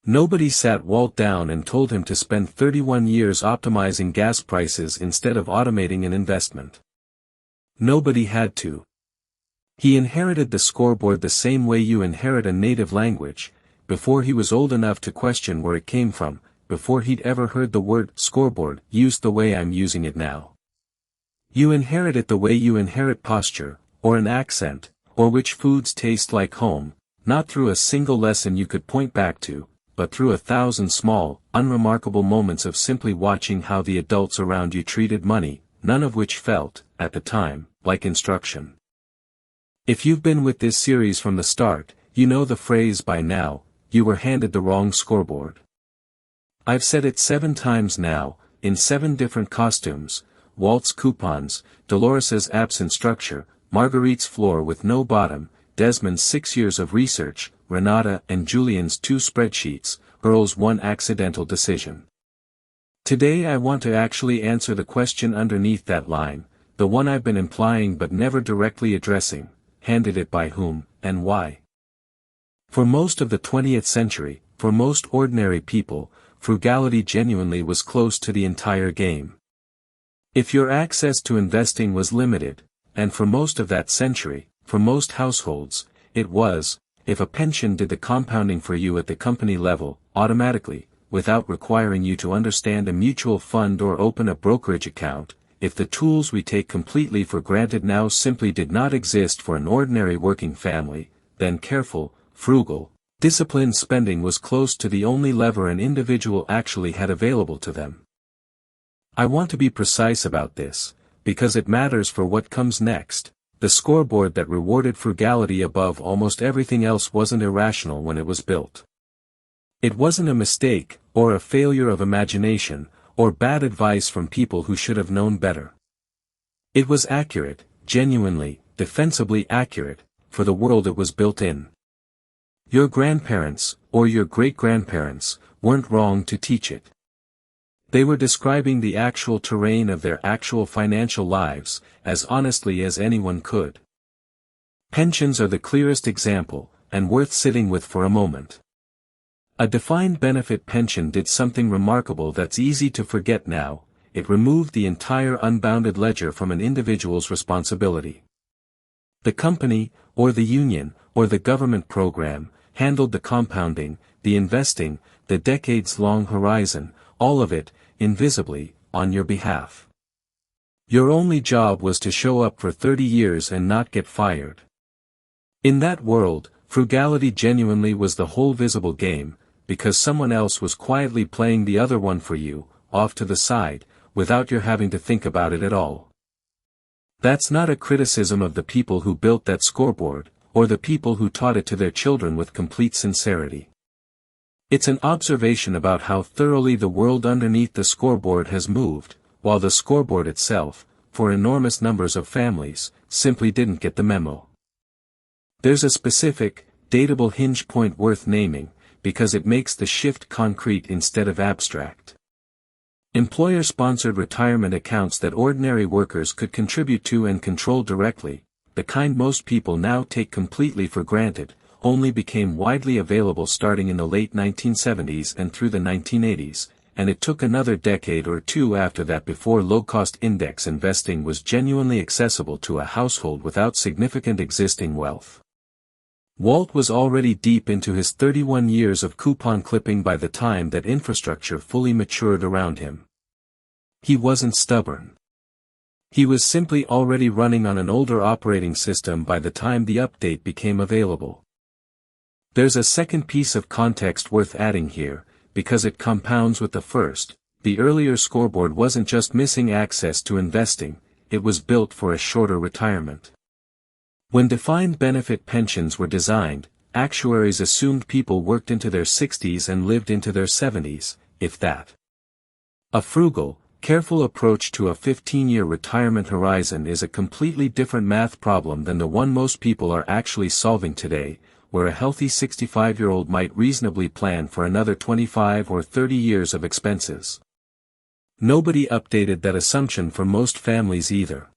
Nobody sat Walt down and told him to spend 31 years optimizing gas prices instead of automating an investment. Nobody had to. He inherited the scoreboard the same way you inherit a native language, before he was old enough to question where it came from, before he'd ever heard the word scoreboard used the way I'm using it now. You inherit it the way you inherit posture, or an accent, or which foods taste like home, not through a single lesson you could point back to, but through 1,000 small, unremarkable moments of simply watching how the adults around you treated money, none of which felt, at the time, like instruction. If you've been with this series from the start, you know the phrase by now, you were handed the wrong scoreboard. I've said it 7 times now, in 7 different costumes: Walt's coupons, Dolores's absent structure, Marguerite's floor with no bottom, Desmond's 6 years of research, Renata and Julian's 2 spreadsheets, Earl's 1 accidental decision. Today I want to actually answer the question underneath that line, the one I've been implying but never directly addressing: handed it by whom, and why? For most of the 20th century, for most ordinary people, frugality genuinely was close to the entire game. If your access to investing was limited, and for most of that century, for most households, it was, if a pension did the compounding for you at the company level, automatically, without requiring you to understand a mutual fund or open a brokerage account, if the tools we take completely for granted now simply did not exist for an ordinary working family, then careful, frugal, disciplined spending was close to the only lever an individual actually had available to them. I want to be precise about this, because it matters for what comes next. The scoreboard that rewarded frugality above almost everything else wasn't irrational when it was built. It wasn't a mistake, or a failure of imagination, or bad advice from people who should have known better. It was accurate, genuinely, defensibly accurate, for the world it was built in. Your grandparents, or your great-grandparents, weren't wrong to teach it. They were describing the actual terrain of their actual financial lives, as honestly as anyone could. Pensions are the clearest example, and worth sitting with for a moment. A defined benefit pension did something remarkable that's easy to forget now: it removed the entire unbounded ledger from an individual's responsibility. The company, or the union, or the government program, handled the compounding, the investing, the decades-long horizon, all of it, invisibly, on your behalf. Your only job was to show up for 30 years and not get fired. In that world, frugality genuinely was the whole visible game, because someone else was quietly playing the other one for you, off to the side, without your having to think about it at all. That's not a criticism of the people who built that scoreboard, or the people who taught it to their children with complete sincerity. It's an observation about how thoroughly the world underneath the scoreboard has moved, while the scoreboard itself, for enormous numbers of families, simply didn't get the memo. There's a specific, datable hinge point worth naming, because it makes the shift concrete instead of abstract. Employer-sponsored retirement accounts that ordinary workers could contribute to and control directly, the kind most people now take completely for granted, only became widely available starting in the late 1970s and through the 1980s, and it took another decade or 2 after that before low-cost index investing was genuinely accessible to a household without significant existing wealth. Walt was already deep into his 31 years of coupon clipping by the time that infrastructure fully matured around him. He wasn't stubborn. He was simply already running on an older operating system by the time the update became available. There's a second piece of context worth adding here, because it compounds with the first. The earlier scoreboard wasn't just missing access to investing, it was built for a shorter retirement. When defined benefit pensions were designed, actuaries assumed people worked into their 60s and lived into their 70s, if that. A frugal, careful approach to a 15-year retirement horizon is a completely different math problem than the one most people are actually solving today, where a healthy 65-year-old might reasonably plan for another 25 or 30 years of expenses. Nobody updated that assumption for most families either.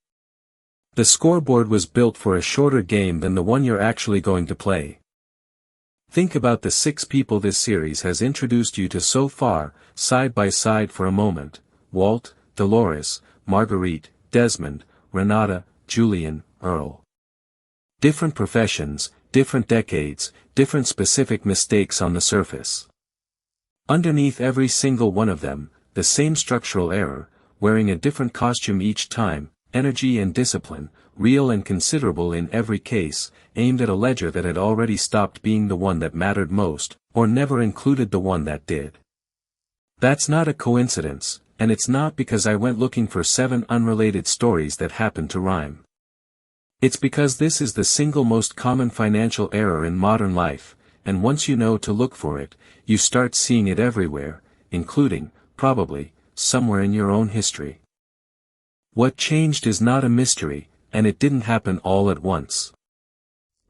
The scoreboard was built for a shorter game than the one you're actually going to play. Think about the 6 people this series has introduced you to so far, side by side for a moment: Walt, Dolores, Marguerite, Desmond, Renata, Julian, Earl. Different professions, different decades, different specific mistakes on the surface. Underneath every single one of them, the same structural error, wearing a different costume each time, energy and discipline, real and considerable in every case, aimed at a ledger that had already stopped being the one that mattered most, or never included the one that did. That's not a coincidence, and it's not because I went looking for 7 unrelated stories that happen to rhyme. It's because this is the single most common financial error in modern life, and once you know to look for it, you start seeing it everywhere, including, probably, somewhere in your own history. What changed is not a mystery, and it didn't happen all at once.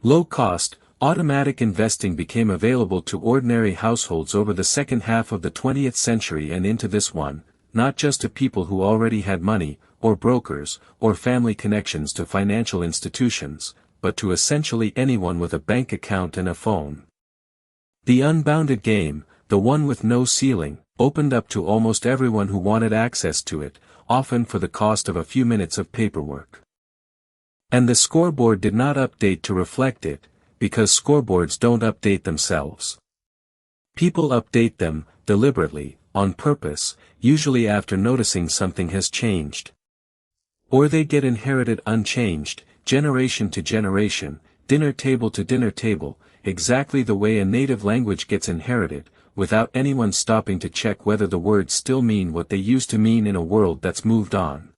Low-cost, automatic investing became available to ordinary households over the second half of the 20th century and into this one, not just to people who already had money, or brokers, or family connections to financial institutions, but to essentially anyone with a bank account and a phone. The unbounded game, the one with no ceiling, opened up to almost everyone who wanted access to it, often for the cost of a few minutes of paperwork. And the scoreboard did not update to reflect it, because scoreboards don't update themselves. People update them, deliberately, on purpose, usually after noticing something has changed. Or they get inherited unchanged, generation to generation, dinner table to dinner table, exactly the way a native language gets inherited, without anyone stopping to check whether the words still mean what they used to mean in a world that's moved on.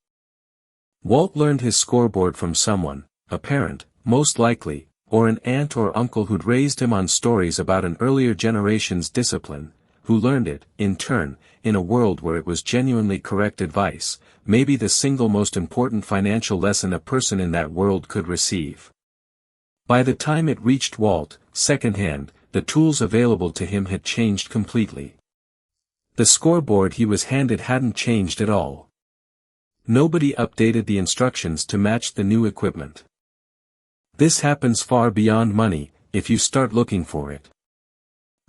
Walt learned his scoreboard from someone, a parent, most likely, or an aunt or uncle who'd raised him on stories about an earlier generation's discipline, who learned it, in turn, in a world where it was genuinely correct advice, maybe the single most important financial lesson a person in that world could receive. By the time it reached Walt, secondhand, the tools available to him had changed completely. The scoreboard he was handed hadn't changed at all. Nobody updated the instructions to match the new equipment. This happens far beyond money, if you start looking for it.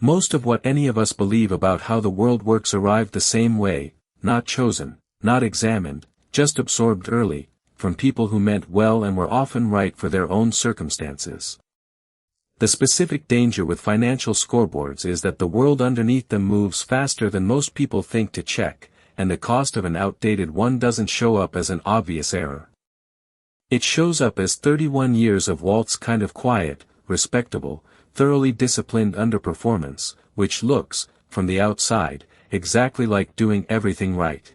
Most of what any of us believe about how the world works arrived the same way, not chosen, not examined, just absorbed early, from people who meant well and were often right for their own circumstances. The specific danger with financial scoreboards is that the world underneath them moves faster than most people think to check, and the cost of an outdated one doesn't show up as an obvious error. It shows up as 31 years of Walt's kind of quiet, respectable, thoroughly disciplined underperformance, which looks, from the outside, exactly like doing everything right.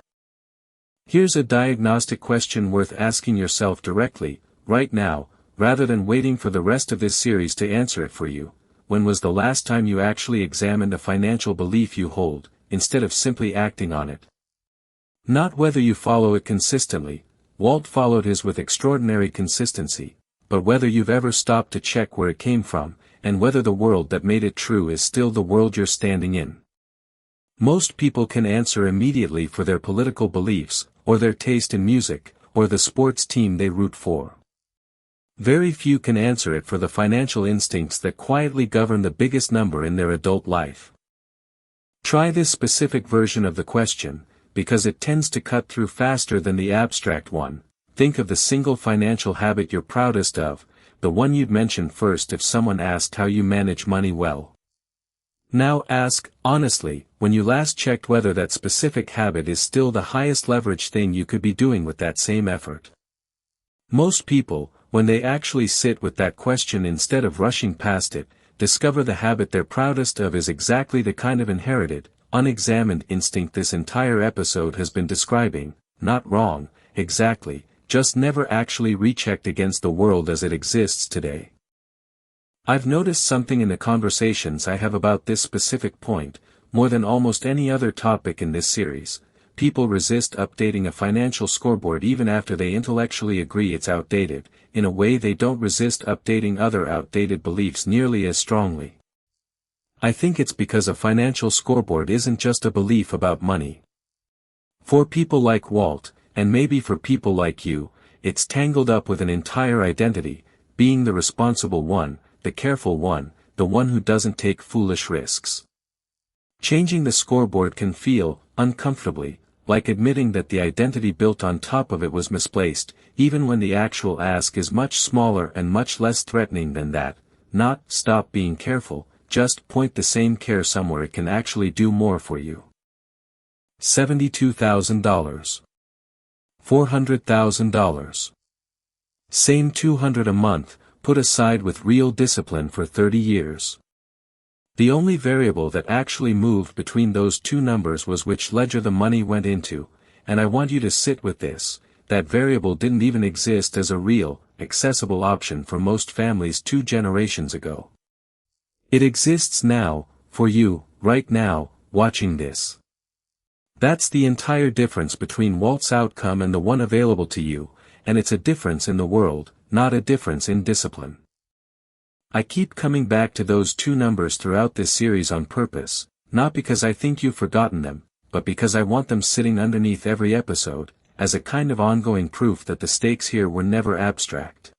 Here's a diagnostic question worth asking yourself directly, right now, rather than waiting for the rest of this series to answer it for you. When was the last time you actually examined a financial belief you hold, instead of simply acting on it? Not whether you follow it consistently. Walt followed his with extraordinary consistency, but whether you've ever stopped to check where it came from, and whether the world that made it true is still the world you're standing in. Most people can answer immediately for their political beliefs, or their taste in music, or the sports team they root for. Very few can answer it for the financial instincts that quietly govern the biggest number in their adult life. Try this specific version of the question, because it tends to cut through faster than the abstract one. Think of the single financial habit you're proudest of, the one you'd mention first if someone asked how you manage money well. Now ask, honestly, when you last checked whether that specific habit is still the highest leverage thing you could be doing with that same effort. Most people, when they actually sit with that question instead of rushing past it, discover the habit they're proudest of is exactly the kind of inherited, unexamined instinct this entire episode has been describing. Not wrong, exactly, just never actually rechecked against the world as it exists today. I've noticed something in the conversations I have about this specific point, more than almost any other topic in this series. People resist updating a financial scoreboard even after they intellectually agree it's outdated, in a way they don't resist updating other outdated beliefs nearly as strongly. I think it's because a financial scoreboard isn't just a belief about money. For people like Walt, and maybe for people like you, it's tangled up with an entire identity, being the responsible one, the careful one, the one who doesn't take foolish risks. Changing the scoreboard can feel, uncomfortably, like admitting that the identity built on top of it was misplaced, even when the actual ask is much smaller and much less threatening than that. Not, stop being careful, just point the same care somewhere it can actually do more for you. $72,000. $400,000. Same $200 a month, put aside with real discipline for 30 years. The only variable that actually moved between those two numbers was which ledger the money went into, and I want you to sit with this, that variable didn't even exist as a real, accessible option for most families 2 generations ago. It exists now, for you, right now, watching this. That's the entire difference between Walt's outcome and the one available to you, and it's a difference in the world, not a difference in discipline. I keep coming back to those 2 numbers throughout this series on purpose, not because I think you've forgotten them, but because I want them sitting underneath every episode, as a kind of ongoing proof that the stakes here were never abstract.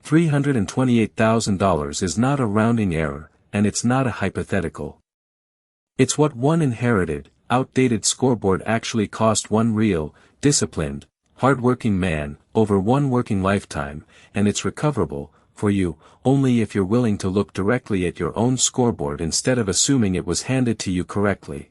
$328,000 is not a rounding error, and it's not a hypothetical. It's what one inherited, outdated scoreboard actually cost one real, disciplined, hard-working man, over one working lifetime, and it's recoverable, for you, only if you're willing to look directly at your own scoreboard instead of assuming it was handed to you correctly.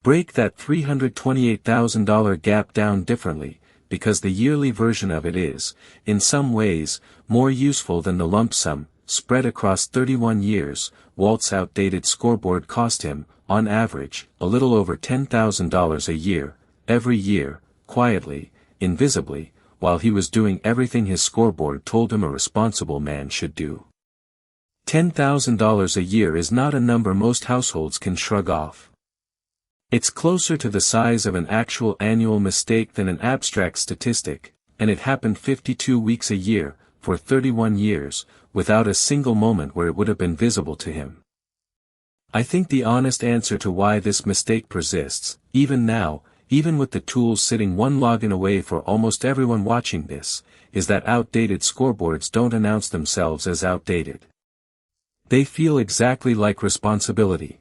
Break that $328,000 gap down differently, because the yearly version of it is, in some ways, more useful than the lump sum, spread across 31 years. Walt's outdated scoreboard cost him, on average, a little over $10,000 a year, every year, quietly, invisibly, while he was doing everything his scoreboard told him a responsible man should do. $10,000 a year is not a number most households can shrug off. It's closer to the size of an actual annual mistake than an abstract statistic, and it happened 52 weeks a year, for 31 years, without a single moment where it would have been visible to him. I think the honest answer to why this mistake persists, even now, even with the tools sitting one login away for almost everyone watching this, is that outdated scoreboards don't announce themselves as outdated. They feel exactly like responsibility.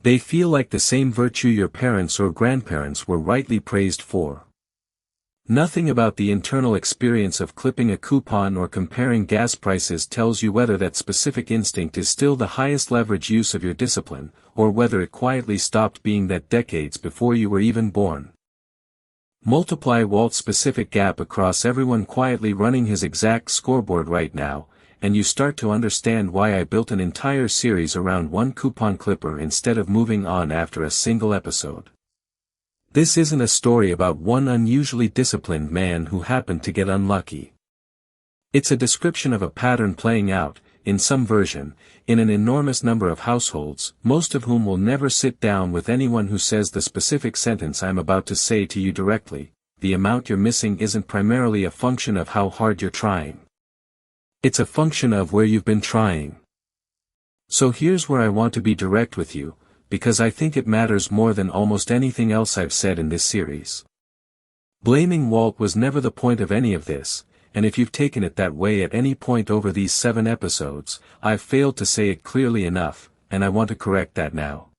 They feel like the same virtue your parents or grandparents were rightly praised for. Nothing about the internal experience of clipping a coupon or comparing gas prices tells you whether that specific instinct is still the highest leverage use of your discipline, or whether it quietly stopped being that decades before you were even born. Multiply Walt's specific gap across everyone quietly running his exact scoreboard right now, and you start to understand why I built an entire series around one coupon clipper instead of moving on after a single episode. This isn't a story about one unusually disciplined man who happened to get unlucky. It's a description of a pattern playing out, in some version, in an enormous number of households, most of whom will never sit down with anyone who says the specific sentence I'm about to say to you directly. The amount you're missing isn't primarily a function of how hard you're trying. It's a function of where you've been trying. So here's where I want to be direct with you, because I think it matters more than almost anything else I've said in this series. Blaming Walt was never the point of any of this, and if you've taken it that way at any point over these 7 episodes, I've failed to say it clearly enough, and I want to correct that now.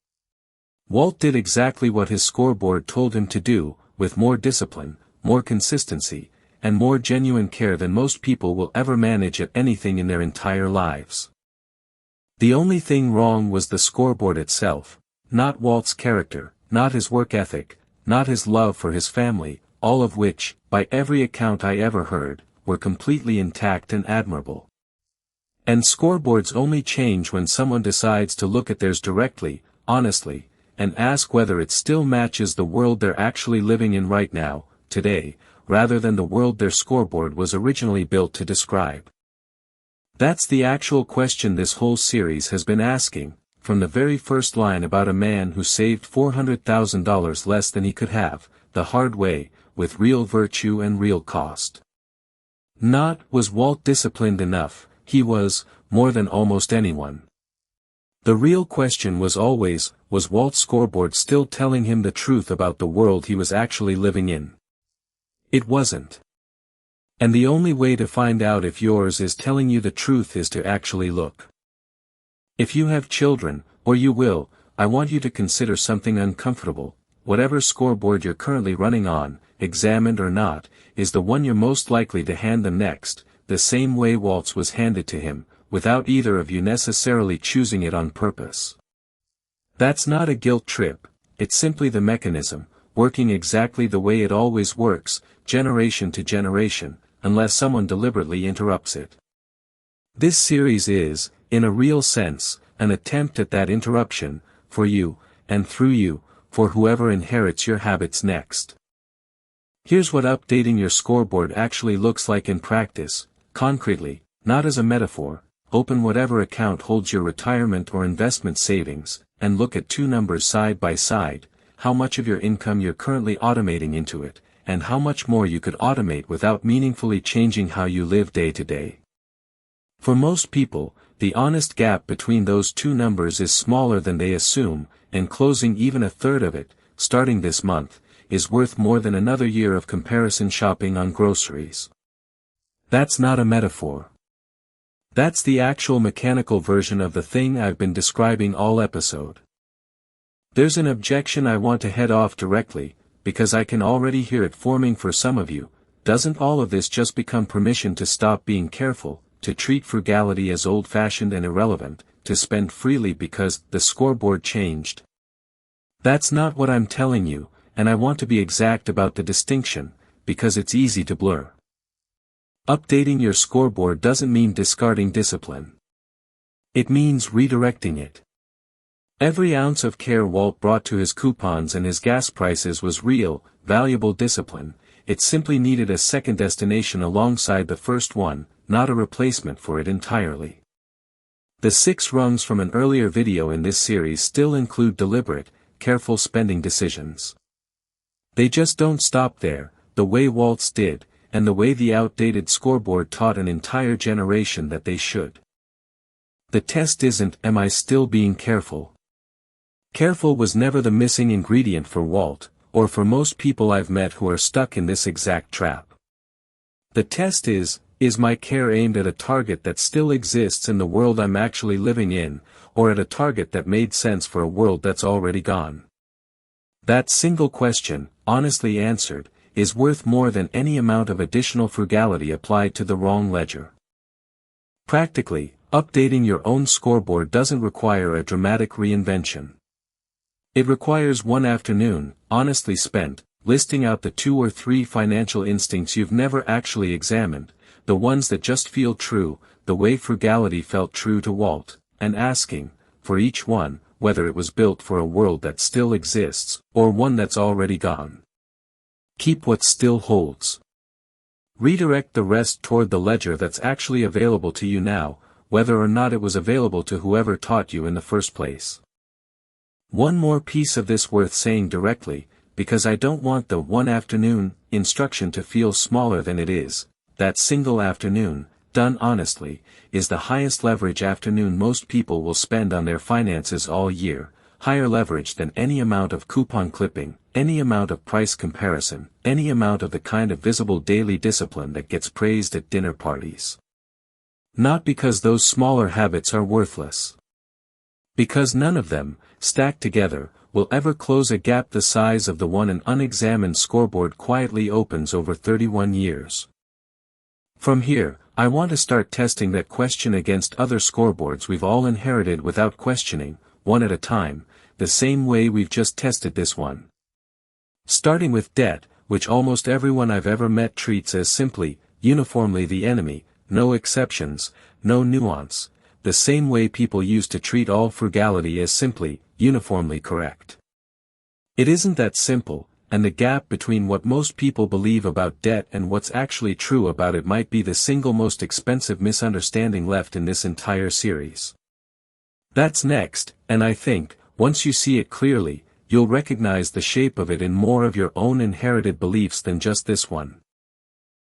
Walt did exactly what his scoreboard told him to do, with more discipline, more consistency, and more genuine care than most people will ever manage at anything in their entire lives. The only thing wrong was the scoreboard itself, not Walt's character, not his work ethic, not his love for his family, all of which, by every account I ever heard, were completely intact and admirable. And scoreboards only change when someone decides to look at theirs directly, honestly, and ask whether it still matches the world they're actually living in right now, today, rather than the world their scoreboard was originally built to describe. That's the actual question this whole series has been asking, from the very first line about a man who saved $400,000 less than he could have, the hard way, with real virtue and real cost. Not, was Walt disciplined enough? He was, more than almost anyone. The real question was always, was Walt's scoreboard still telling him the truth about the world he was actually living in? It wasn't. And the only way to find out if yours is telling you the truth is to actually look. If you have children, or you will, I want you to consider something uncomfortable. Whatever scoreboard you're currently running on, examined or not, is the one you're most likely to hand them next, the same way Walt's was handed to him, without either of you necessarily choosing it on purpose. That's not a guilt trip, it's simply the mechanism, working exactly the way it always works, generation to generation, unless someone deliberately interrupts it. This series is, in a real sense, an attempt at that interruption, for you, and through you, for whoever inherits your habits next. Here's what updating your scoreboard actually looks like in practice, concretely, not as a metaphor. Open whatever account holds your retirement or investment savings, and look at two numbers side by side, how much of your income you're currently automating into it, and how much more you could automate without meaningfully changing how you live day to day. For most people, the honest gap between those two numbers is smaller than they assume, and closing even a third of it, starting this month, is worth more than another year of comparison shopping on groceries. That's not a metaphor. That's the actual mechanical version of the thing I've been describing all episode. There's an objection I want to head off directly, because I can already hear it forming for some of you. Doesn't all of this just become permission to stop being careful, to treat frugality as old-fashioned and irrelevant, to spend freely because the scoreboard changed? That's not what I'm telling you, and I want to be exact about the distinction, because it's easy to blur. Updating your scoreboard doesn't mean discarding discipline. It means redirecting it. Every ounce of care Walt brought to his coupons and his gas prices was real, valuable discipline. It simply needed a second destination alongside the first one, not a replacement for it entirely. The 6 rungs from an earlier video in this series still include deliberate, careful spending decisions. They just don't stop there, the way Walt's did, and the way the outdated scoreboard taught an entire generation that they should. The test isn't, am I still being careful? Careful was never the missing ingredient for Walt, or for most people I've met who are stuck in this exact trap. The test is my care aimed at a target that still exists in the world I'm actually living in, or at a target that made sense for a world that's already gone? That single question, honestly answered, is worth more than any amount of additional frugality applied to the wrong ledger. Practically, updating your own scoreboard doesn't require a dramatic reinvention. It requires one afternoon, honestly spent, listing out the 2 or 3 financial instincts you've never actually examined, the ones that just feel true, the way frugality felt true to Walt, and asking, for each one, whether it was built for a world that still exists, or one that's already gone. Keep what still holds. Redirect the rest toward the ledger that's actually available to you now, whether or not it was available to whoever taught you in the first place. One more piece of this worth saying directly, because I don't want the one afternoon instruction to feel smaller than it is. That single afternoon, done honestly, is the highest leverage afternoon most people will spend on their finances all year, higher leverage than any amount of coupon clipping, any amount of price comparison, any amount of the kind of visible daily discipline that gets praised at dinner parties. Not because those smaller habits are worthless. Because none of them, stacked together, will ever close a gap the size of the one an unexamined scoreboard quietly opens over 31 years. From here, I want to start testing that question against other scoreboards we've all inherited without questioning, one at a time, the same way we've just tested this one. Starting with debt, which almost everyone I've ever met treats as simply, uniformly the enemy, no exceptions, no nuance, the same way people used to treat all frugality as simply, uniformly correct. It isn't that simple, and the gap between what most people believe about debt and what's actually true about it might be the single most expensive misunderstanding left in this entire series. That's next, and I think, once you see it clearly, you'll recognize the shape of it in more of your own inherited beliefs than just this one.